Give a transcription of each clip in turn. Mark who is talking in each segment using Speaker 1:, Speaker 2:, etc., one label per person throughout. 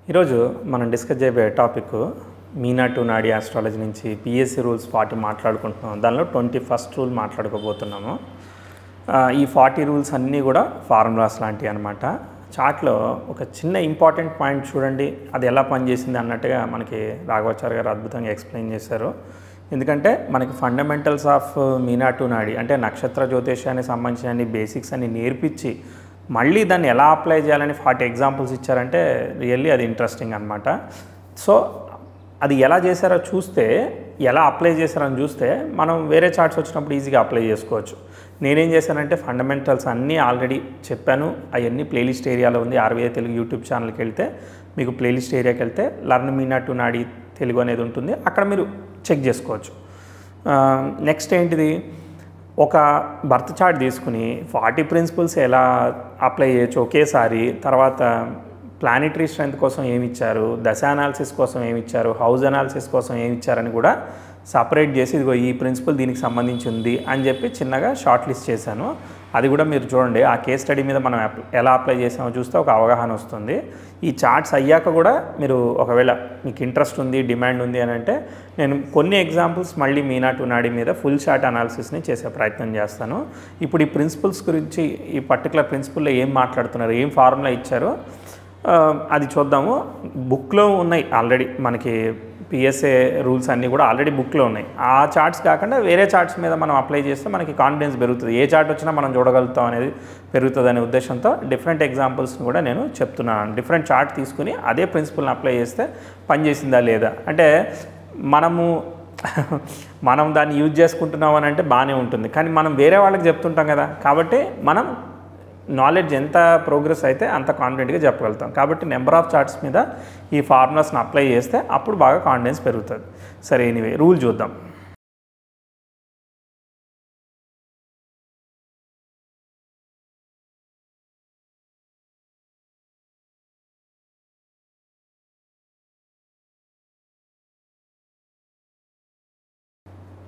Speaker 1: ఈరోజు మనం డిస్కస్ చేయబోయే టాపిక్ మీనా టు నాడి ఆస్ట్రాలజీ నుంచి పిఎస్సి రూల్స్ 40 మాట్లాడుకుంటున్నాం. దానిలో 21st రూల్ మాట్లాడుకోబోతున్నాము. ఈ 40 రూల్స్ అన్నీ కూడా ఫార్ములాస్ లాంటివి అనమాట. చార్ట్లో ఒక చిన్న ఇంపార్టెంట్ పాయింట్ చూడండి, అది ఎలా పనిచేసింది అన్నట్టుగా మనకి రాఘవాచార్య గారు అద్భుతంగా ఎక్స్ప్లెయిన్ చేశారు. ఎందుకంటే మనకి ఫండమెంటల్స్ ఆఫ్ మీనా టు నాడి అంటే నక్షత్ర జ్యోతిష్యానికి సంబంధించిన బేసిక్స్ అన్ని నేర్పించి మళ్ళీ దాన్ని ఎలా అప్లై చేయాలని 40 ఎగ్జాంపుల్స్ ఇచ్చారంటే రియల్లీ అది ఇంట్రెస్టింగ్ అనమాట. సో అది ఎలా చేశారో చూస్తే, ఎలా అప్లై చేశారని చూస్తే మనం వేరే చార్ట్స్ వచ్చినప్పుడు ఈజీగా అప్లై చేసుకోవచ్చు. నేనేం చేశానంటే ఫండమెంటల్స్ అన్నీ ఆల్రెడీ చెప్పాను. అవన్నీ ప్లేలిస్ట్ ఏరియాలో ఉంది. ఆర్బీఐ తెలుగు యూట్యూబ్ ఛానల్కి వెళ్తే మీకు ప్లేలిస్ట్ ఏరియాకి వెళ్తే లర్న్ మీనా టు నాడి తెలుగు అనేది ఉంటుంది. అక్కడ మీరు చెక్ చేసుకోవచ్చు. నెక్స్ట్ ఏంటిది, ఒక బర్త్ చార్ట్ తీసుకుని 40 ప్రిన్సిపల్స్ ఎలా అప్లై చేయొచ్చు ఒకేసారి, తర్వాత ప్లానిటరీ స్ట్రెంత్ కోసం ఏమి ఇచ్చారు, దశ అనాలిసిస్ కోసం ఏమి ఇచ్చారు, హౌస్ అనాలిసిస్ కోసం ఏమి ఇచ్చారని కూడా సపరేట్ చేసి ఇదిగో ఈ ప్రిన్సిపల్ దీనికి సంబంధించి ఉంది అని చెప్పి చిన్నగా షార్ట్ లిస్ట్ చేశాను. అది కూడా మీరు చూడండి. ఆ కేస్ స్టడీ మీద మనం ఎలా అప్లై చేసామో చూస్తే ఒక అవగాహన వస్తుంది. ఈ చార్ట్స్ అయ్యాక కూడా మీరు ఒకవేళ మీకు ఇంట్రెస్ట్ ఉంది, డిమాండ్ ఉంది అని అంటే నేను కొన్ని ఎగ్జాంపుల్స్ మళ్ళీ మీనా టు నాడి మీద ఫుల్ చార్ట్ అనాలిసిస్ని చేసే ప్రయత్నం చేస్తాను. ఇప్పుడు ఈ ప్రిన్సిపల్స్ గురించి, ఈ పర్టికులర్ ప్రిన్సిపల్లో ఏం మాట్లాడుతున్నారు, ఏం ఫార్ములా ఇచ్చారో అది చూద్దాము. బుక్లో ఉన్నాయి ఆల్రెడీ, మనకి పిఎస్ఏ రూల్స్ అన్నీ కూడా ఆల్రెడీ బుక్లో ఉన్నాయి. ఆ చార్ట్స్ కాకుండా వేరే చార్ట్స్ మీద మనం అప్లై చేస్తే మనకి కాన్ఫిడెన్స్ పెరుగుతుంది. ఏ చార్ట్ వచ్చినా మనం చూడగలుగుతాం అనేది పెరుగుతుంది అనే ఉద్దేశంతో డిఫరెంట్ ఎగ్జాంపుల్స్ని కూడా నేను చెప్తున్నాను. డిఫరెంట్ చార్ట్ తీసుకుని అదే ప్రిన్సిపల్ని అప్లై చేస్తే పనిచేసిందా లేదా అంటే మనం దాన్ని యూజ్ చేసుకుంటున్నాం అని అంటే బాగానే ఉంటుంది, కానీ మనం వేరే వాళ్ళకి చెప్తుంటాం కదా. కాబట్టి మనం నాలెడ్జ్ ఎంత ప్రోగ్రెస్ అయితే అంత కాన్ఫిడెంట్గా చెప్పగలుగుతాం. కాబట్టి నెంబర్ ఆఫ్ చార్ట్స్ మీద ఈ ఫార్ములాస్ని అప్లై చేస్తే అప్పుడు బాగా కాన్ఫిడెన్స్ పెరుగుతుంది. సరే, ఎనీవే రూల్ చూద్దాం.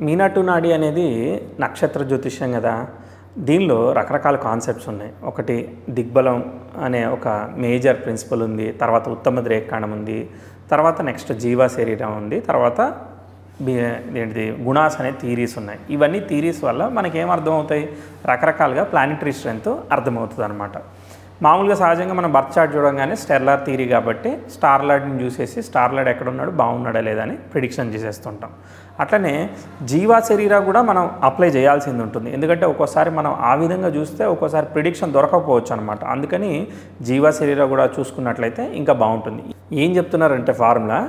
Speaker 1: మీనా టు నాడి అనేది నక్షత్ర జ్యోతిష్యం కదా. దీనిలో రకరకాల కాన్సెప్ట్స్ ఉన్నాయి. ఒకటి దిగ్బలం అనే ఒక మేజర్ ప్రిన్సిపల్ ఉంది, తర్వాత ఉత్తమ ద్రేకాండం ఉంది, తర్వాత నెక్స్ట్ జీవ శరీరం ఉంది, తర్వాత ఏంటిది గుణాస్ అనే థీరీస్ ఉన్నాయి. ఇవన్నీ థీరీస్ వల్ల మనకేం అర్థమవుతాయి, రకరకాలుగా ప్లానిటరీ స్ట్రెంత్ అర్థమవుతుంది అనమాట. మామూలుగా సహజంగా మనం బర్త్ చార్ట్ చూడంగానే స్టెల్లార్ థీరీ కాబట్టి స్టార్ లార్డ్ని చూసేసి స్టార్ లార్డ్ ఎక్కడున్నాడు, బాగున్నాడా లేదా అని ప్రిడిక్షన్ చేసేస్తుంటాం. అట్లనే జీవా శరీరా కూడా మనం అప్లై చేయాల్సింది ఉంటుంది. ఎందుకంటే ఒక్కోసారి మనం ఆ విధంగా చూస్తే ఒక్కోసారి ప్రిడిక్షన్ దొరకకపోవచ్చు అనమాట. అందుకని జీవా శరీరా కూడా చూసుకున్నట్లయితే ఇంకా బాగుంటుంది. ఏం చెప్తున్నారంటే ఫార్ములా,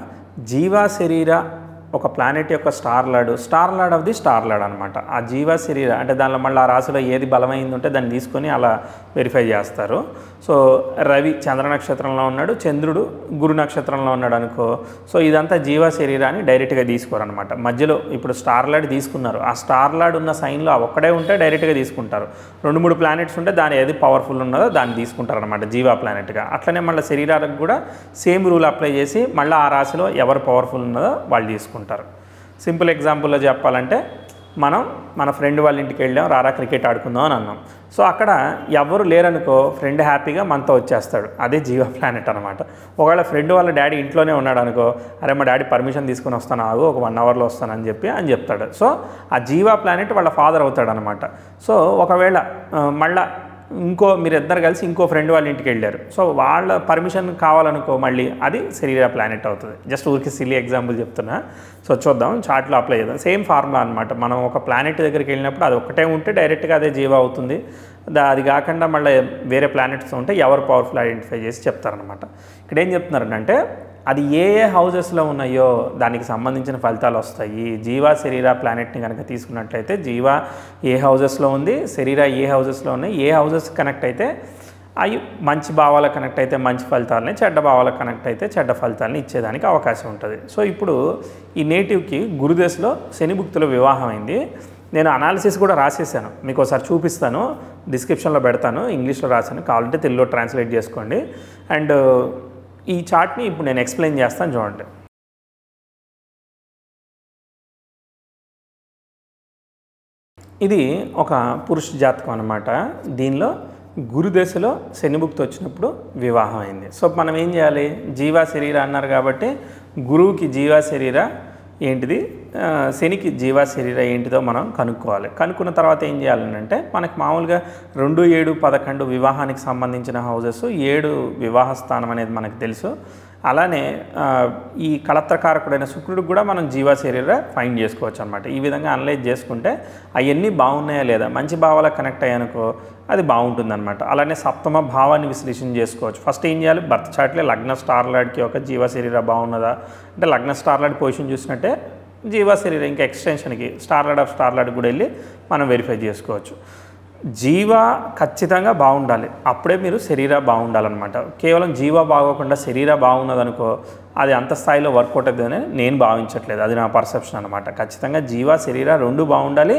Speaker 1: జీవా శరీరా ఒక ప్లానెట్ యొక్క star lord of the star lord అనమాట. ఆ జీవ శరీర అంటే దానిలో మళ్ళీ ఆ రాశిలో ఏది బలమైంది ఉంటే దాన్ని తీసుకొని అలా వెరిఫై చేస్తారు. సో రవి చంద్ర నక్షత్రంలో ఉన్నాడు, చంద్రుడు గురు నక్షత్రంలో ఉన్నాడు అనుకో, సో ఇదంతా జీవ శరీరాన్ని డైరెక్ట్గా తీసుకోరనమాట. మధ్యలో ఇప్పుడు స్టార్ లార్డ్ తీసుకున్నారు, ఆ స్టార్ లార్డ్ ఉన్న సైన్లో ఒక్కడే ఉంటే డైరెక్ట్గా తీసుకుంటారు. 2-3 ప్లానెట్స్ ఉంటే దాని ఏది పవర్ఫుల్ ఉన్నదో దాన్ని తీసుకుంటారు అనమాట జీవా ప్లానెట్గా. అట్లనే మళ్ళీ శరీరాలకు కూడా సేమ్ రూల్ అప్లై చేసి మళ్ళీ ఆ రాశిలో ఎవరు పవర్ఫుల్ ఉన్నదో వాళ్ళు తీసుకుంటారు. సింపుల్ ఎగ్జాంపుల్లో చెప్పాలంటే మన ఫ్రెండ్ వాళ్ళ ఇంటికి వెళ్ళాం, రారా క్రికెట్ ఆడుకుందాం అని అన్నాం. సో అక్కడ ఎవరు లేరనుకో ఫ్రెండ్ హ్యాపీగా మనతో వచ్చేస్తాడు. అదే జీవ ప్లానెట్ అనమాట. ఒకవేళ ఫ్రెండ్ వాళ్ళ డాడీ ఇంట్లోనే ఉన్నాడు అనుకో, అరే మా డాడీ పర్మిషన్ తీసుకుని వస్తాను, ఆగు ఒక 1 అవర్లో వస్తానని చెప్తాడు. సో ఆ జీవ ప్లానెట్ వాళ్ళ ఫాదర్ అవుతాడు అనమాట. సో ఒకవేళ మళ్ళీ మీరిద్దరు కలిసి ఇంకో ఫ్రెండ్ వాళ్ళ ఇంటికి వెళ్ళారు, సో వాళ్ళ పర్మిషన్ కావాలనుకో మళ్ళీ అది శరీర ప్లానెట్ అవుతుంది. జస్ట్ ఊరికి సిల్లీ ఎగ్జాంపుల్ చెప్తున్నా. సో చూద్దాం, చార్ట్లో అప్లై చేద్దాం. సేమ్ ఫార్ములా అనమాట. మనం ఒక ప్లానెట్ దగ్గరికి వెళ్ళినప్పుడు అది ఒక్కటే ఉంటే డైరెక్ట్గా అదే జీవ అవుతుంది. అది కాకుండా మళ్ళీ వేరే ప్లానెట్స్ ఉంటే ఎవరు పవర్ఫుల్ ఐడెంటిఫై చేసి చెప్తారనమాట. ఇక్కడ ఏం చెప్తున్నారంటే అది ఏ హౌజెస్లో ఉన్నాయో దానికి సంబంధించిన ఫలితాలు వస్తాయి. జీవా శరీర ప్లానెట్ని కనుక తీసుకున్నట్లయితే జీవా ఏ హౌజెస్లో ఉంది, శరీర ఏ హౌజెస్లో ఉన్నాయి, ఏ హౌజెస్ కనెక్ట్ అయితే అవి మంచి భావాలకు కనెక్ట్ అయితే మంచి ఫలితాలని, చెడ్డ భావాలకు కనెక్ట్ అయితే చెడ్డ ఫలితాలని ఇచ్చేదానికి అవకాశం ఉంటుంది. సో ఇప్పుడు ఈ నేటివ్కి గురుదశలో శని భుక్తిలో వివాహం అయింది. నేను అనాలిసిస్ కూడా రాసేసాను, మీకు ఒకసారి చూపిస్తాను, డిస్క్రిప్షన్లో పెడతాను. ఇంగ్లీష్లో రాశాను, కావాలంటే తెలుగులో ట్రాన్స్లేట్ చేసుకోండి. అండ్ ఈ చార్ట్ని ఇప్పుడు నేను ఎక్స్ప్లెయిన్ చేస్తాను, చూడండి. ఇది ఒక పురుష జాతకం అన్నమాట. దీనిలో గురు దశలో శనిభుక్తి వచ్చినప్పుడు వివాహం అయింది. సో మనం ఏం చేయాలి, జీవా శరీర అన్నారు కాబట్టి గురువుకి జీవా శరీర ఏంటిది, శనికి జీవా శరీర ఏంటిదో మనం కనుక్కోవాలి. కనుక్కున్న తర్వాత ఏం చేయాలంటే మనకి మామూలుగా 2, 7, 11 వివాహానికి సంబంధించిన హౌజెస్, 7 వివాహ స్థానం అనేది మనకు తెలుసు. అలానే ఈ కళత్రకారకుడైన శుక్రుడికి కూడా మనం జీవా శరీర ఫైండ్ చేసుకోవచ్చు అనమాట. ఈ విధంగా అనలైజ్ చేసుకుంటే అవన్నీ బాగున్నాయా లేదా, మంచి భావాలకు కనెక్ట్ అయ్యానుకో అది బాగుంటుందన్నమాట. అలానే సప్తమ భావాన్ని విశ్లేషణ చేసుకోవచ్చు. ఫస్ట్ ఏం చేయాలి, బర్త్ చార్ట్లో లగ్న స్టార్ లార్డ్కి ఒక జీవా శరీర బాగున్నదా అంటే లగ్న స్టార్ లార్డ్ పొజిషన్ చూసినట్టే జీవా శరీర ఇంకా ఎక్స్టెన్షన్కి star lord of star lord కూడా వెళ్ళి మనం వెరిఫై చేసుకోవచ్చు. జీవా ఖచ్చితంగా బాగుండాలి, అప్పుడే మీరు శరీర బాగుండాలన్నమాట. కేవలం జీవా బాగోకుండా శరీర బాగున్నదనుకో అది అంత స్థాయిలో వర్కౌట్ అవుతుందని నేను భావించట్లేదు, అది నా పర్సెప్షన్ అనమాట. ఖచ్చితంగా జీవా శరీర 2 బాగుండాలి.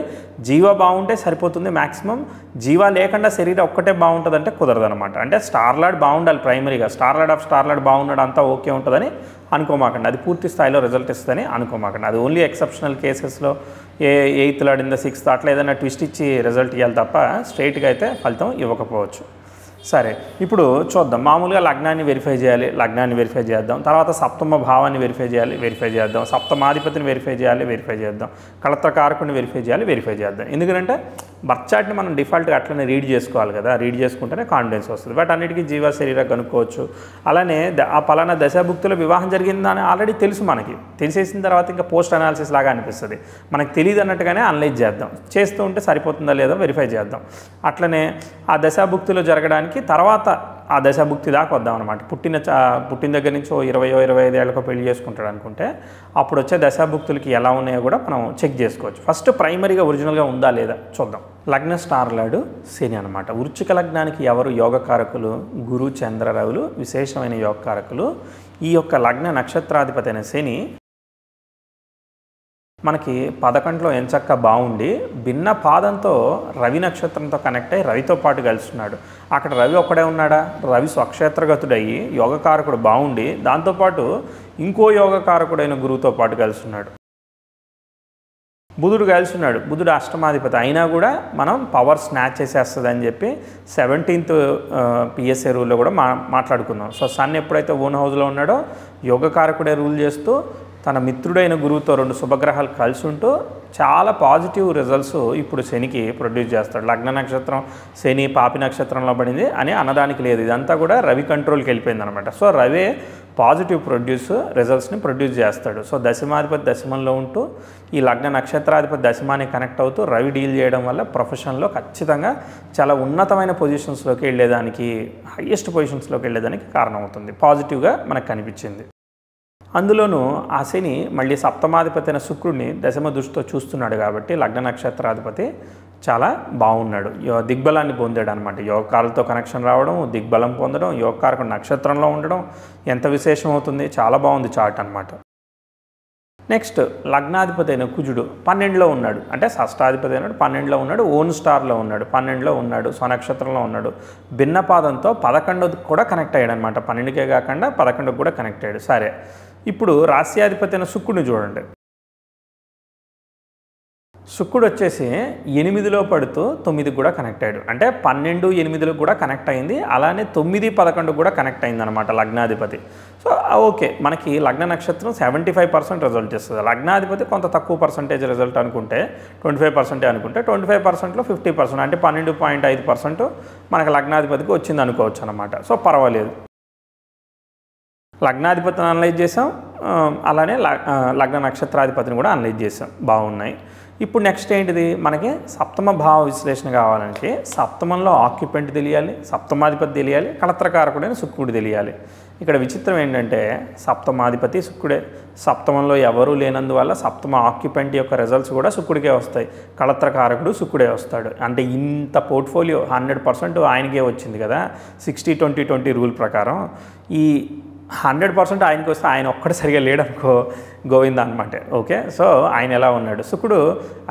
Speaker 1: జీవా బాగుంటే సరిపోతుంది మ్యాక్సిమం. జీవా లేకుండా శరీరం ఒక్కటే బాగుంటుందంటే కుదరదనమాట. అంటే స్టార్ లార్డ్ బాగుండాలి ప్రైమరీగా, star lord of star lord బాగున్నాడు అంతా ఓకే ఉంటుందని అనుకోమాకండి, అది పూర్తి స్థాయిలో రిజల్ట్ ఇస్తుందని అనుకోమాకండి. అది ఓన్లీ ఎక్సెప్షనల్ కేసెస్లో 8th lord in the 6th అట్లా ఏదైనా ట్విస్ట్ ఇచ్చి రిజల్ట్ ఇవ్వాలి తప్ప స్ట్రైట్గా అయితే ఫలితం ఇవ్వకపోవచ్చు. సరే, ఇప్పుడు చూద్దాం. మామూలుగా లగ్నాన్ని వెరిఫై చేయాలి, లగ్నాన్ని వెరిఫై చేద్దాం. తర్వాత సప్తమ భావాన్ని వెరిఫై చేయాలి, వెరిఫై చేద్దాం. సప్తమాధిపతిని వెరిఫై చేయాలి, వెరిఫై చేద్దాం. కళత్రకారకుడిని వెరిఫై చేయాలి, వెరిఫై చేద్దాం. ఎందుకంటే బర్త్ చార్ట్ని మనం డిఫాల్ట్గా అట్లనే రీడ్ చేసుకోవాలి కదా, రీడ్ చేసుకుంటేనే కాన్ఫిడెన్స్ వస్తుంది. బట్ అన్నిటికీ జీవా శరీర కనుక్కోవచ్చు. అలానే ఆ పలానా దశాభుక్తిలో వివాహం జరిగిందని ఆల్రెడీ తెలుసు మనకి, తెలిసేసిన తర్వాత ఇంకా పోస్ట్ అనాలిసిస్ లాగా అనిపిస్తుంది. మనకు తెలియదు అన్నట్టుగానే అనలైజ్ చేద్దాం, చేస్తూ ఉంటే సరిపోతుందా లేదా వెరిఫై చేద్దాం. అట్లనే ఆ దశాభుక్తిలో జరగడానికి తర్వాత ఆ దశాభుక్తి దాకా వద్దాం అనమాట. పుట్టిన దగ్గర నుంచి 20-25 ఏళ్ళకో పెళ్లి చేసుకుంటాడు అనుకుంటే అప్పుడు వచ్చే దశాభుక్తులకి ఎలా ఉన్నాయో కూడా మనం చెక్ చేసుకోవచ్చు. ఫస్ట్ ప్రైమరీగా ఒరిజినల్గా ఉందా లేదా చూద్దాం. లగ్న స్టార్ లార్డ్ శని అనమాట. వృశ్చిక లగ్నానికి ఎవరు యోగకారకులు, గురు, చంద్ర, రవులు విశేషమైన యోగకారకులు. ఈ యొక్క లగ్న నక్షత్రాధిపతి అయిన శని మనకి 11లో ఎంచక్క బాగుండి భిన్న పాదంతో రవి నక్షత్రంతో కనెక్ట్ అయ్యి రవితో పాటు కలుస్తున్నాడు. అక్కడ రవి ఒక్కడే ఉన్నాడా, రవి స్వక్షేత్రగతుడయ్యి యోగకారకుడు బాగుండి దాంతోపాటు ఇంకో యోగకారకుడైన గురువుతో పాటు కలుస్తున్నాడు. బుధుడు కలుస్తున్నాడు, బుధుడు అష్టమాధిపతి అయినా కూడా మనం పవర్ స్నాచ్ చేసేస్తుంది అని చెప్పి 17th PSA రూల్లో కూడా మాట్లాడుకుందాం. సో సన్ ఎప్పుడైతే ఓన్ హౌస్లో ఉన్నాడో యోగకారకుడే రూల్ చేస్తూ తన మిత్రుడైన గురువుతో 2 శుభగ్రహాలు కలిసి ఉంటూ చాలా పాజిటివ్ రిజల్ట్స్ ఇప్పుడు శనికి ప్రొడ్యూస్ చేస్తాడు. లగ్న నక్షత్రం శని పాపి నక్షత్రంలో పడింది అని అనడానికి లేదు, ఇదంతా కూడా రవి కంట్రోల్కి వెళ్ళిపోయింది అనమాట. సో రవే పాజిటివ్ రిజల్ట్స్ని ప్రొడ్యూస్ చేస్తాడు. సో దశమాధిపతి దశమంలో ఉంటూ ఈ లగ్న నక్షత్రాధిపతి దశమానికి కనెక్ట్ అవుతూ రవి డీల్ చేయడం వల్ల ప్రొఫెషన్లో ఖచ్చితంగా చాలా ఉన్నతమైన పొజిషన్స్లోకి వెళ్ళేదానికి, హయ్యెస్ట్ పొజిషన్స్లోకి వెళ్ళేదానికి కారణమవుతుంది. పాజిటివ్గా మనకు కనిపించింది. అందులోనూ ఆ శని మళ్ళీ సప్తమాధిపతి అయిన శుక్రుడిని దశమ దృష్టితో చూస్తున్నాడు కాబట్టి లగ్న నక్షత్రాధిపతి చాలా బాగున్నాడు, దిగ్బలాన్ని పొందాడు అనమాట. యోగకారులతో కనెక్షన్ రావడం, దిగ్బలం పొందడం, యోగకారకుడు నక్షత్రంలో ఉండడం ఎంత విశేషం అవుతుంది, చాలా బాగుంది చార్ట్ అనమాట. నెక్స్ట్ లగ్నాధిపతి అయిన కుజుడు 12లో ఉన్నాడు, అంటే షష్టాధిపతి అయినాడు 12లో ఉన్నాడు, ఓన్ స్టార్లో ఉన్నాడు 12లో ఉన్నాడు, స్వనక్షత్రంలో ఉన్నాడు. భిన్నపాదంతో 11 కూడా కనెక్ట్ అయ్యాడు అనమాట. 12కే కాకుండా 11 కూడా కనెక్ట్ అయ్యాడు. సరే, ఇప్పుడు రాశ్యాధిపతి అయిన శుక్రుడిని చూడండి. శుక్రుడు వచ్చేసి 8లో పడుతూ 9కి కూడా కనెక్ట్ అయ్యాడు, అంటే 12, 8 కూడా కనెక్ట్ అయింది. అలానే 9, 11 కూడా కనెక్ట్ అయింది అనమాట లగ్నాధిపతి. సో ఓకే, మనకి లగ్న నక్షత్రం 75% రిజల్ట్ ఇస్తుంది. లగ్నాధిపతి కొంత తక్కువ పర్సంటేజ్ రిజల్ట్ అనుకుంటే 25% అనుకుంటే 25%లో 50% అంటే 12.5% మనకి లగ్నాధిపతికి వచ్చింది అనుకోవచ్చు అనమాట. సో పర్వాలేదు, లగ్నాధిపతిని అనలైజ్ చేసాం, అలానే లగ్న నక్షత్రాధిపతిని కూడా అనలైజ్ చేసాం, బాగున్నాయి. ఇప్పుడు నెక్స్ట్ ఏంటిది, మనకి సప్తమ భావ విశ్లేషణ కావాలంటే సప్తమంలో ఆక్యుపెంట్ తెలియాలి, సప్తమాధిపతి తెలియాలి, కళత్రకారకుడైన శుక్రుడు తెలియాలి. ఇక్కడ విచిత్రం ఏంటంటే సప్తమాధిపతి శుక్రుడే, సప్తమంలో ఎవరూ లేనందువల్ల సప్తమ ఆక్యుపెంట్ యొక్క రిజల్ట్స్ కూడా శుక్రుడికే వస్తాయి, కళత్రకారకుడు శుక్రుడే వస్తాడు. అంటే ఇంత పోర్ట్ఫోలియో 100% ఆయనకే వచ్చింది కదా 60-20-20 రూల్ ప్రకారం. ఈ 100% ఆయనకి వస్తే ఆయన ఒక్కడు సరిగా లేడనుకో గోవింద అనమాట. ఓకే, సో ఆయన ఎలా ఉన్నాడు, శుక్రుడు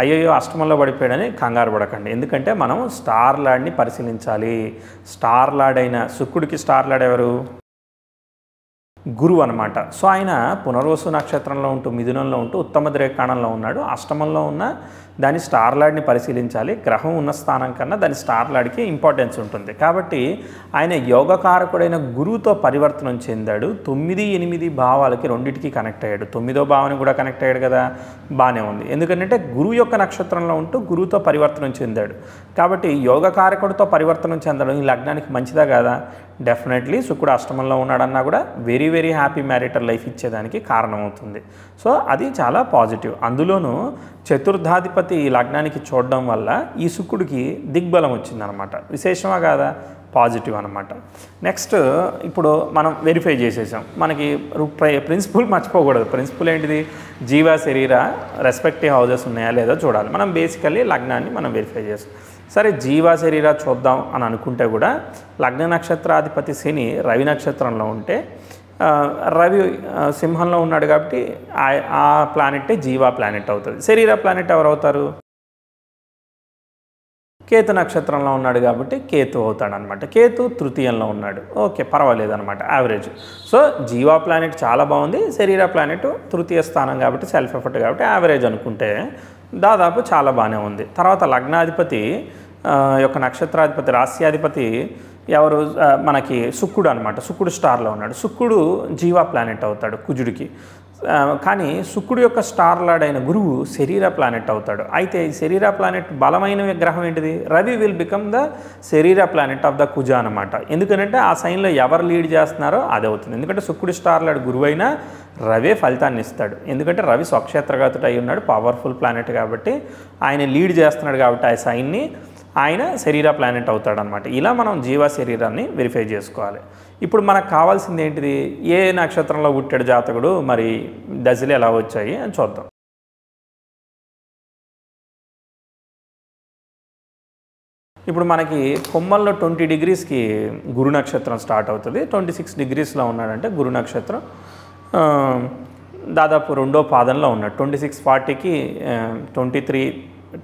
Speaker 1: అయ్యో అష్టమంలో పడిపోయాడని కంగారు పడకండి, ఎందుకంటే మనం స్టార్ లార్డ్ని పరిశీలించాలి. స్టార్ లార్డ్ అయిన శుక్రుడికి స్టార్ లార్డ్ ఎవరు, గురువు అనమాట. సో ఆయన పునర్వసు నక్షత్రంలో ఉంటూ మిథునంలో ఉంటూ ఉత్తమ ద్రేకాణంలో ఉన్నాడు. అష్టమంలో ఉన్న దాని స్టార్ లార్డ్ని పరిశీలించాలి. గ్రహం ఉన్న స్థానం కన్నా దాని స్టార్ లార్డ్కి ఇంపార్టెన్స్ ఉంటుంది. కాబట్టి ఆయన యోగకారకుడైన గురువుతో పరివర్తనం చెందాడు. 9, 8 భావాలకి రెండింటికి కనెక్ట్ అయ్యాడు. 9వ భావానికి కూడా కనెక్ట్ అయ్యాడు కదా, బాగానే ఉంది. ఎందుకంటే గురువు యొక్క నక్షత్రంలో ఉంటూ గురువుతో పరివర్తనం చెందాడు. కాబట్టి యోగకారకుడితో పరివర్తనం చెందడం ఈ లగ్నానికి మంచిదా కాదా? డెఫినెట్లీ. శుక్రుడు అష్టమంలో ఉన్నాడన్నా కూడా very very happy marital life ఇచ్చేదానికి కారణమవుతుంది. సో అది చాలా పాజిటివ్. అందులోనూ చతుర్థాధిపతి ఈ లగ్నానికి చూడడం వల్ల ఈ శుక్రుడికి దిగ్బలం వచ్చిందనమాట. విశేషమా కాదా? పాజిటివ్ అనమాట. నెక్స్ట్ ఇప్పుడు మనం వెరిఫై చేసేసాం. మనకి ప్రిన్సిపల్ మర్చిపోకూడదు. ప్రిన్సిపల్ ఏంటిది? జీవ శరీర రెస్పెక్టివ్ హౌజెస్ ఉన్నాయా లేదా చూడాలి. మనం బేసికల్లీ లగ్నాన్ని మనం వెరిఫై చేస్తాం. సరే, జీవ శరీర చూద్దాం అని అనుకుంటే కూడా లగ్న నక్షత్రాధిపతి శని రవి నక్షత్రంలో ఉంటే రవి సింహంలో ఉన్నాడు కాబట్టి ఆ ప్లానెట్టే జీవా ప్లానెట్ అవుతుంది. శరీర ప్లానెట్ ఎవరు అవుతారు? కేతు నక్షత్రంలో ఉన్నాడు కాబట్టి కేతు అవుతాడనమాట. కేతు తృతీయంలో ఉన్నాడు. ఓకే, పర్వాలేదు అనమాట, యావరేజ్. సో జీవా ప్లానెట్ చాలా బాగుంది. శరీర ప్లానెట్ తృతీయ స్థానం కాబట్టి సెల్ఫ్ ఎఫర్ట్ కాబట్టి యావరేజ్ అనుకుంటే దాదాపు చాలా బాగానే ఉంది. తర్వాత లగ్నాధిపతి యొక్క నక్షత్రాధిపతి రాస్యాధిపతి ఎవరు? మనకి శుక్రుడు అనమాట. శుక్రుడు స్టార్లో ఉన్నాడు. శుక్రుడు జీవా ప్లానెట్ అవుతాడు కుజుడికి. కానీ శుక్రుడు యొక్క స్టార్ లార్డ్ అయిన గురువు శరీర ప్లానెట్ అవుతాడు. అయితే ఈ శరీర ప్లానెట్ బలమైన గ్రహం ఏంటిది? రవి విల్ బికమ్ ద శరీర ప్లానెట్ ఆఫ్ ద కుజ అనమాట. ఎందుకంటే ఆ సైన్లో ఎవరు లీడ్ చేస్తున్నారో అది అవుతుంది. ఎందుకంటే శుక్రుడు స్టార్ లార్డ్ గురువు అయినా రవే ఫలితాన్ని ఇస్తాడు. ఎందుకంటే రవి స్వక్షేత్రగతుడు అయి ఉన్నాడు, పవర్ఫుల్ ప్లానెట్ కాబట్టి ఆయన లీడ్ చేస్తున్నాడు కాబట్టి ఆ సైన్ని ఆయన శరీర ప్లానెట్ అవుతాడనమాట. ఇలా మనం జీవ శరీరాన్ని వెరిఫై చేసుకోవాలి. ఇప్పుడు మనకు కావాల్సింది ఏంటిది? ఏ నక్షత్రంలో పుట్టాడు జాతకుడు, మరి దశలు ఎలా వచ్చాయి అని చూద్దాం. ఇప్పుడు మనకి కొమ్మల్లో 20 డిగ్రీస్కి గురు నక్షత్రం స్టార్ట్ అవుతుంది. 26 డిగ్రీస్లో ఉన్నాడంటే గురు నక్షత్రం దాదాపు 2వ పాదంలో ఉన్నాడు. 2640కి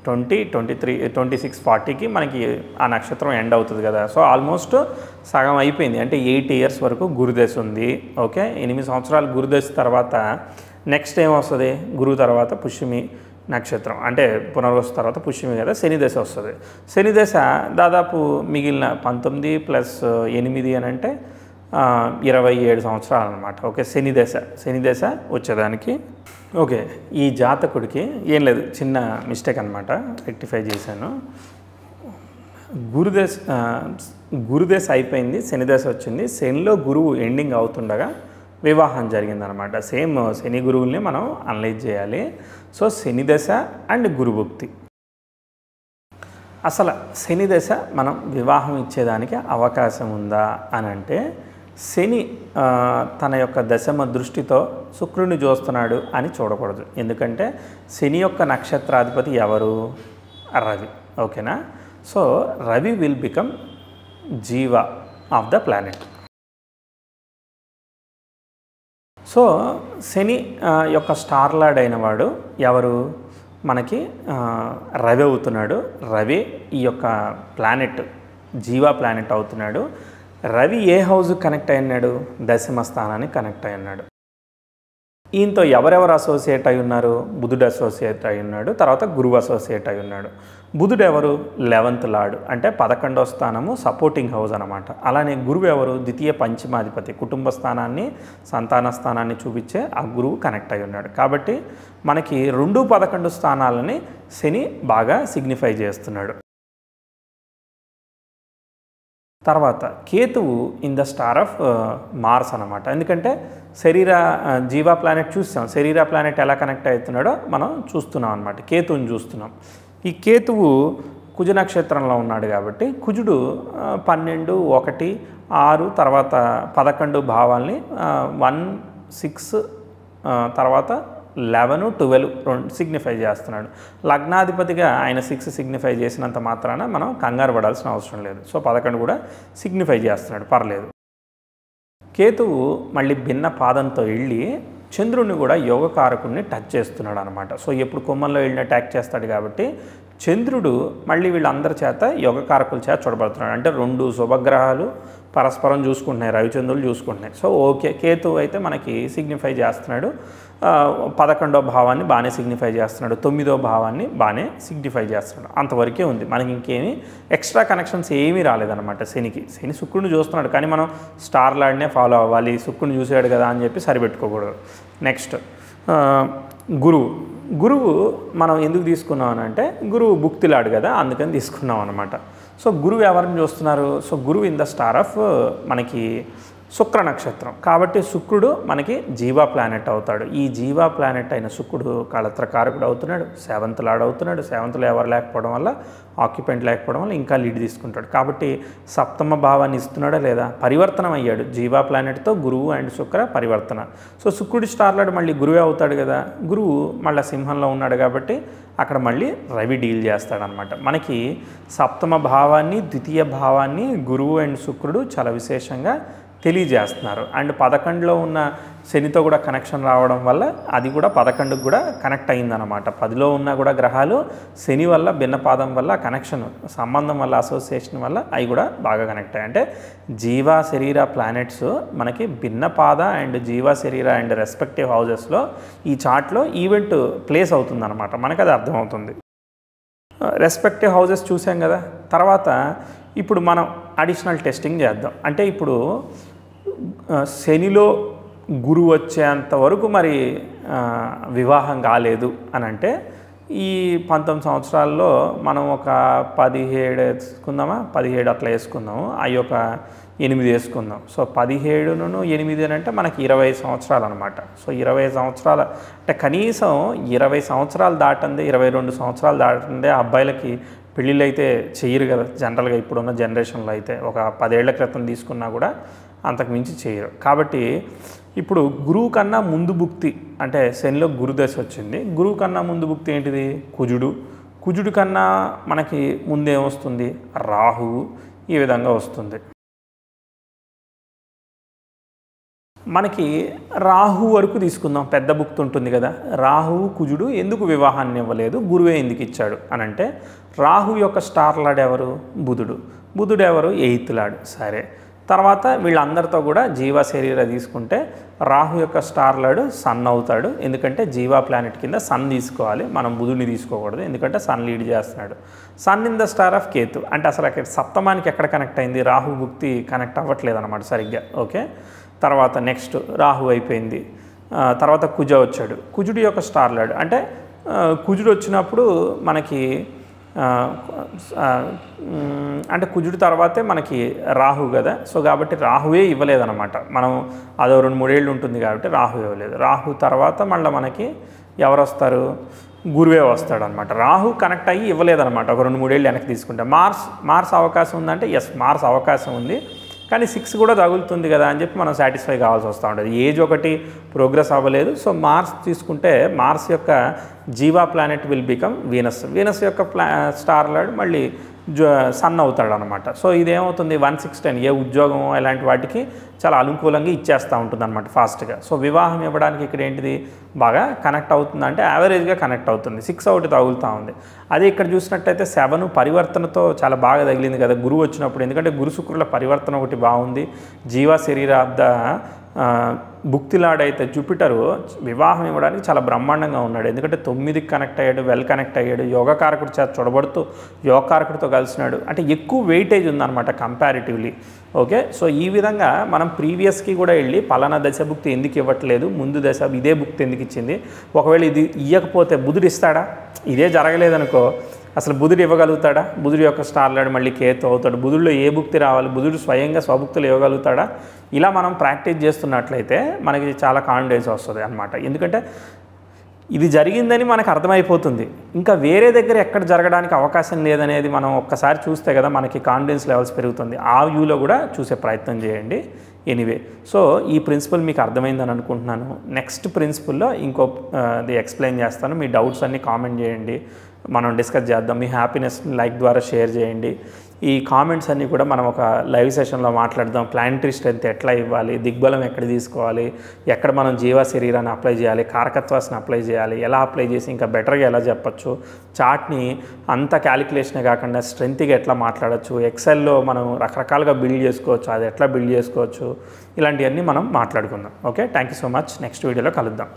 Speaker 1: 2640కి మనకి ఆ నక్షత్రం ఎండ్ అవుతుంది కదా. సో ఆల్మోస్ట్ సగం అయిపోయింది. అంటే 8 ఇయర్స్ వరకు గురుదశ ఉంది. ఓకే, 8 సంవత్సరాలు గురుదశ తర్వాత నెక్స్ట్ ఏమొస్తుంది? గురువు తర్వాత పుష్యమి నక్షత్రం, అంటే పునర్వసు తర్వాత పుష్యమి కదా, శని దశ వస్తుంది. శని దశ దాదాపు మిగిలిన 19 + 8 అని అంటే 27 సంవత్సరాలు అనమాట. ఓకే, శని దశ వచ్చేదానికి. ఓకే, ఈ జాతకుడికి ఏం లేదు, చిన్న మిస్టేక్ అనమాట, రెక్టిఫై చేశాను. గురుదశ అయిపోయింది, శని దశ వచ్చింది. శనిలో గురువు ఎండింగ్ అవుతుండగా వివాహం జరిగిందనమాట. సేమ్ శని గురువుల్ని మనం అనలైజ్ చేయాలి. సో శని దశ అండ్ గురుభుక్తి. అసలు శని దశ మనం వివాహం ఇచ్చేదానికి అవకాశం ఉందా అని అంటే, శని తన యొక్క దశమ దృష్టితో శుక్రుడిని చూస్తున్నాడు అని చూడకూడదు. ఎందుకంటే శని యొక్క నక్షత్రాధిపతి ఎవరు? రవి. ఓకేనా? సో రవి విల్ బికమ్ జీవ ఆఫ్ ద ప్లానెట్. సో శని యొక్క స్టార్ లార్డ్ అయిన వాడు ఎవరు? మనకి రవి అవుతున్నాడు. రవి ఈ యొక్క ప్లానెట్ జీవా ప్లానెట్ అవుతున్నాడు. రవి ఏ హౌస్ కనెక్ట్ అయినాడు? దశమ స్థానానికి కనెక్ట్ అయి ఉన్నాడు. ఈయనతో ఎవరెవరు అసోసియేట్ అయి ఉన్నారు? బుధుడు అసోసియేట్ అయి ఉన్నాడు. తర్వాత గురువు అసోసియేట్ అయి ఉన్నాడు. బుధుడు ఎవరు? 11th లార్డ్, అంటే 11వ స్థానము సపోర్టింగ్ హౌస్ అనమాట. అలానే గురువు ఎవరు? ద్వితీయ పంచమాధిపతి, కుటుంబ స్థానాన్ని సంతాన స్థానాన్ని చూపించే ఆ గురువు కనెక్ట్ అయి ఉన్నాడు. కాబట్టి మనకి 2, 11 స్థానాలని శని బాగా సిగ్నిఫై చేస్తున్నాడు. తర్వాత కేతువు in the star of Mars అనమాట. ఎందుకంటే జీవా ప్లానెట్ చూస్తాం, శరీర ప్లానెట్ ఎలా కనెక్ట్ అవుతున్నాడో మనం చూస్తున్నాం అనమాట. కేతువుని చూస్తున్నాం. ఈ కేతువు కుజ నక్షత్రంలో ఉన్నాడు కాబట్టి కుజుడు 12, 1, 6 తర్వాత 11 భావాల్ని 1, 6 తర్వాత 11, 12 సిగ్నిఫై చేస్తున్నాడు. లగ్నాధిపతిగా ఆయన 6 సిగ్నిఫై చేసినంత మాత్రాన మనం కంగారు పడాల్సిన అవసరం లేదు. సో 11 కూడా సిగ్నిఫై చేస్తున్నాడు, పర్లేదు. కేతువు మళ్ళీ భిన్న పాదంతో వెళ్ళి చంద్రుడిని కూడా యోగకారకుడిని టచ్ చేస్తున్నాడు అనమాట. సో ఎప్పుడు కొమ్మల్లో వెళ్ళిన అటాక్ చేస్తాడు కాబట్టి చంద్రుడు మళ్ళీ వీళ్ళందరి చేత యోగకారకుల చేత చూడబడుతున్నాడు. అంటే 2 శుభగ్రహాలు పరస్పరం చూసుకుంటున్నాయి, రవిచంద్రులు చూసుకుంటున్నాయి. సో ఓకే, కేతువు అయితే మనకి సిగ్నిఫై చేస్తున్నాడు 11వ భావాన్ని బాగానే సిగ్నిఫై చేస్తున్నాడు, 9వ భావాన్ని బాగానే సిగ్నిఫై చేస్తున్నాడు. అంతవరకే ఉంది, మనకి ఇంకేమీ ఎక్స్ట్రా కనెక్షన్స్ ఏమీ రాలేదన్నమాట. శని శుక్రుడిని చూస్తున్నాడు, కానీ మనం స్టార్ లాడ్నే ఫాలో అవ్వాలి, శుక్రుడిని చూసాడు కదా అని చెప్పి సరిపెట్టుకోకూడదు. నెక్స్ట్ గురువు మనం ఎందుకు తీసుకున్నాం అని అంటే గురువు భుక్తిలాడు కదా, అందుకని తీసుకున్నాం అనమాట. సో గురువు ఎవరిని చూస్తున్నారు? సో గురువు ఇన్ ద స్టార్ ఆఫ్ మనకి శుక్ర నక్షత్రం కాబట్టి శుక్రుడు మనకి జీవా ప్లానెట్ అవుతాడు. ఈ జీవా ప్లానెట్ అయిన శుక్రుడు కళత్రకారకుడు అవుతున్నాడు, సెవెంత్ లార్డ్ అవుతున్నాడు. సెవెంత్లో ఎవరు లేకపోవడం వల్ల, ఆక్యుపెంట్ లేకపోవడం వల్ల ఇంకా లీడ్ తీసుకుంటాడు. కాబట్టి సప్తమ భావాన్ని ఇస్తున్నాడా లేదా? పరివర్తనం అయ్యాడు జీవా ప్లానెట్తో, గురువు అండ్ శుక్ర పరివర్తన. సో శుక్రుడి స్టార్ లార్డ్ మళ్ళీ గురువే అవుతాడు కదా, గురువు మళ్ళీ సింహంలో ఉన్నాడు కాబట్టి అక్కడ మళ్ళీ రవి డీల్ చేస్తాడనమాట. మనకి సప్తమ భావాన్ని, ద్వితీయ భావాన్ని గురువు అండ్ శుక్రుడు చాలా విశేషంగా తెలియజేస్తున్నారు. అండ్ 11లో ఉన్న శనితో కూడా కనెక్షన్ రావడం వల్ల అది కూడా 11కు కూడా కనెక్ట్ అయిందనమాట. 10లో ఉన్న కూడా గ్రహాలు శని వల్ల, భిన్నపాదం వల్ల కనెక్షన్, సంబంధం వల్ల, అసోసియేషన్ వల్ల అవి కూడా బాగా కనెక్ట్ అయ్యాయి. అంటే జీవా శరీర ప్లానెట్స్ మనకి భిన్నపాద అండ్ జీవా శరీర అండ్ రెస్పెక్టివ్ హౌజెస్లో ఈ చార్ట్లో ఈవెంట్ ప్లేస్ అవుతుందన్నమాట. మనకు అది అర్థమవుతుంది. రెస్పెక్టివ్ హౌజెస్ చూసాం కదా. తర్వాత ఇప్పుడు మనం అడిషనల్ టెస్టింగ్ చేద్దాం. అంటే ఇప్పుడు శనిలో గురువు వచ్చేంత వరకు మరి వివాహం కాలేదు అని అంటే ఈ 19 సంవత్సరాల్లో మనం ఒక 17 వేసుకుందామా, 17 అట్లా వేసుకుందాము, అవి ఒక 8 వేసుకుందాం. సో 17ను 8 అని అంటే మనకి 20 సంవత్సరాలు అనమాట. సో 20 సంవత్సరాల అంటే కనీసం 20 సంవత్సరాలు దాటందే, 22 సంవత్సరాలు దాటందే అబ్బాయిలకి పెళ్ళిళ్ళు అయితే చేయరు కదా జనరల్గా. ఇప్పుడున్న జనరేషన్లో అయితే ఒక 10 ఏళ్ల క్రితం తీసుకున్నా కూడా అంతకు మించి చేయరు. కాబట్టి ఇప్పుడు గురువు కన్నా ముందు భుక్తి అంటే శనిలో గురుదశ వచ్చింది. గురువు కన్నా ముందు భుక్తి ఏంటిది? కుజుడు కన్నా మనకి ముందేమొస్తుంది? రాహువు. ఈ విధంగా వస్తుంది. మనకి రాహు వరకు తీసుకుందాం, పెద్ద భుక్తి ఉంటుంది కదా. రాహువు కుజుడు ఎందుకు వివాహాన్ని ఇవ్వలేదు, గురువే ఎందుకు ఇచ్చాడు అని అంటే రాహు యొక్క స్టార్ లార్డ్ ఎవరు? బుధుడు ఎవరు? 8th lord. సరే, తర్వాత వీళ్ళందరితో కూడా జీవా శరీర తీసుకుంటే రాహు యొక్క స్టార్ లార్డ్ సన్ అవుతాడు. ఎందుకంటే జీవా ప్లానెట్ కింద సన్ తీసుకోవాలి, మనం బుధుడిని తీసుకోకూడదు, ఎందుకంటే సన్ లీడ్ చేస్తున్నాడు. Sun in the star of Ketu. అంటే అసలు అక్కడ సప్తమానికి ఎక్కడ కనెక్ట్ అయింది? రాహు భుక్తి కనెక్ట్ అవ్వట్లేదు అనమాట సరిగ్గా. ఓకే, తర్వాత నెక్స్ట్ రాహు అయిపోయింది. తర్వాత కుజ వచ్చాడు. కుజుడి యొక్క స్టార్ లార్డ్ అంటే కుజుడు వచ్చినప్పుడు మనకి అంటే కుజుడి తర్వాతే మనకి రాహు కదా. సో కాబట్టి రాహువే ఇవ్వలేదన్నమాట. మనం అదో 2-3 ఏళ్ళు ఉంటుంది కాబట్టి రాహు ఇవ్వలేదు. రాహు తర్వాత మళ్ళీ మనకి ఎవరు వస్తారు? గురువే వస్తాడనమాట. రాహు కనెక్ట్ అయ్యి ఇవ్వలేదన్నమాట. ఒక 2-3 ఏళ్ళు వెనక్కి తీసుకుంటే మార్స్ అవకాశం ఉందంటే ఎస్, మార్స్ అవకాశం ఉంది, కానీ 6 కూడా తగులుతుంది కదా అని చెప్పి మనం సాటిస్ఫై కావాల్సి వస్తూ ఉంటుంది. ఏజ్ ఒకటి ప్రోగ్రెస్ అవ్వలేదు. సో మార్స్ తీసుకుంటే మార్స్ యొక్క జీవా ప్లానెట్ విల్ బికమ్ వీనస్ యొక్క స్టార్ లార్డ్ మళ్ళీ సన్ అవుతాడు అనమాట. సో ఇదేమవుతుంది? 1/6 ఏ ఉద్యోగం ఇలాంటి వాటికి చాలా అనుకూలంగా ఇచ్చేస్తూ ఉంటుంది అనమాట ఫాస్ట్గా. సో వివాహం ఇవ్వడానికి ఇక్కడ ఏంటిది బాగా కనెక్ట్ అవుతుంది అంటే యావరేజ్గా కనెక్ట్ అవుతుంది. 6 ఒకటి తగులుతూ ఉంది. అదే ఇక్కడ చూసినట్టయితే 7 పరివర్తనతో చాలా బాగా తగిలింది కదా గురువు వచ్చినప్పుడు. ఎందుకంటే గురు శుక్రుల పరివర్తన ఒకటి బాగుంది. జీవా శరీర ఆఫ్ ద భుక్తిలాడైతే జూపిటరు వివాహం ఇవ్వడానికి చాలా బ్రహ్మాండంగా ఉన్నాడు. ఎందుకంటే 9కి కనెక్ట్ అయ్యాడు, వెల్ కనెక్ట్ అయ్యాడు, యోగకారకుడు చేత చూడబడుతూ యోగకారకుడితో కలిసినాడు. అంటే ఎక్కువ వెయిటేజ్ ఉందన్నమాట కంపారిటివ్లీ. ఓకే, సో ఈ విధంగా మనం ప్రీవియస్కి కూడా వెళ్ళి పలానా దశ భుక్తి ఎందుకు ఇవ్వట్లేదు, ముందు దశ ఇదే భుక్తి ఎందుకు ఇచ్చింది, ఒకవేళ ఇది ఇవ్వకపోతే బుధుడు ఇస్తాడా? ఇదే జరగలేదనుకో అసలు బుధుడు ఇవ్వగలుగుతాడా? బుధుడు యొక్క స్టార్ లార్డ్ మళ్ళీ కేతు అవుతాడు. బుధుడిలో ఏ భుక్తి రావాలి? బుధుడు స్వయంగా స్వభుక్తులు ఇవ్వగలుగుతాడా? ఇలా మనం ప్రాక్టీస్ చేస్తున్నట్లయితే మనకి చాలా కాన్ఫిడెన్స్ వస్తుంది అనమాట. ఎందుకంటే ఇది జరిగిందని మనకు అర్థమైపోతుంది. ఇంకా వేరే దగ్గర ఎక్కడ జరగడానికి అవకాశం లేదనేది మనం ఒక్కసారి చూస్తే కదా మనకి కాన్ఫిడెన్స్ లెవెల్స్ పెరుగుతుంది. ఆ వ్యూలో కూడా చూసే ప్రయత్నం చేయండి. ఎనీవే, సో ఈ ప్రిన్సిపల్ మీకు అర్థమైందని అనుకుంటున్నాను. నెక్స్ట్ ప్రిన్సిపల్లో ఇంకోది ఎక్స్ప్లెయిన్ చేస్తాను. మీ డౌట్స్ అన్నీ కామెంట్ చేయండి, మనం డిస్కస్ చేద్దాం. మీ హ్యాపీనెస్ని లైక్ ద్వారా షేర్ చేయండి. ఈ కామెంట్స్ అన్నీ కూడా మనం ఒక లైవ్ సెషన్లో మాట్లాడదాం. ప్లానటరీ స్ట్రెంత్ ఎట్లా ఇవ్వాలి, దిగ్బలం ఎక్కడ తీసుకోవాలి, ఎక్కడ మనం జీవ శరీరాన్ని అప్లై చేయాలి, కారకత్వాన్ని అప్లై చేయాలి, ఎలా అప్లై చేసి ఇంకా బెటర్గా ఎలా చెప్పచ్చు, చార్ట్ని అంత క్యాలిక్యులేషనే కాకుండా స్ట్రెంత్గా ఎట్లా మాట్లాడచ్చు, ఎక్సెల్లో మనం రకరకాలుగా బిల్డ్ చేసుకోవచ్చు, అది ఎట్లా బిల్డ్ చేసుకోవచ్చు, ఇలాంటివన్నీ మనం మాట్లాడుకుందాం. Okay, thank you so much. Next వీడియోలో కలుద్దాం.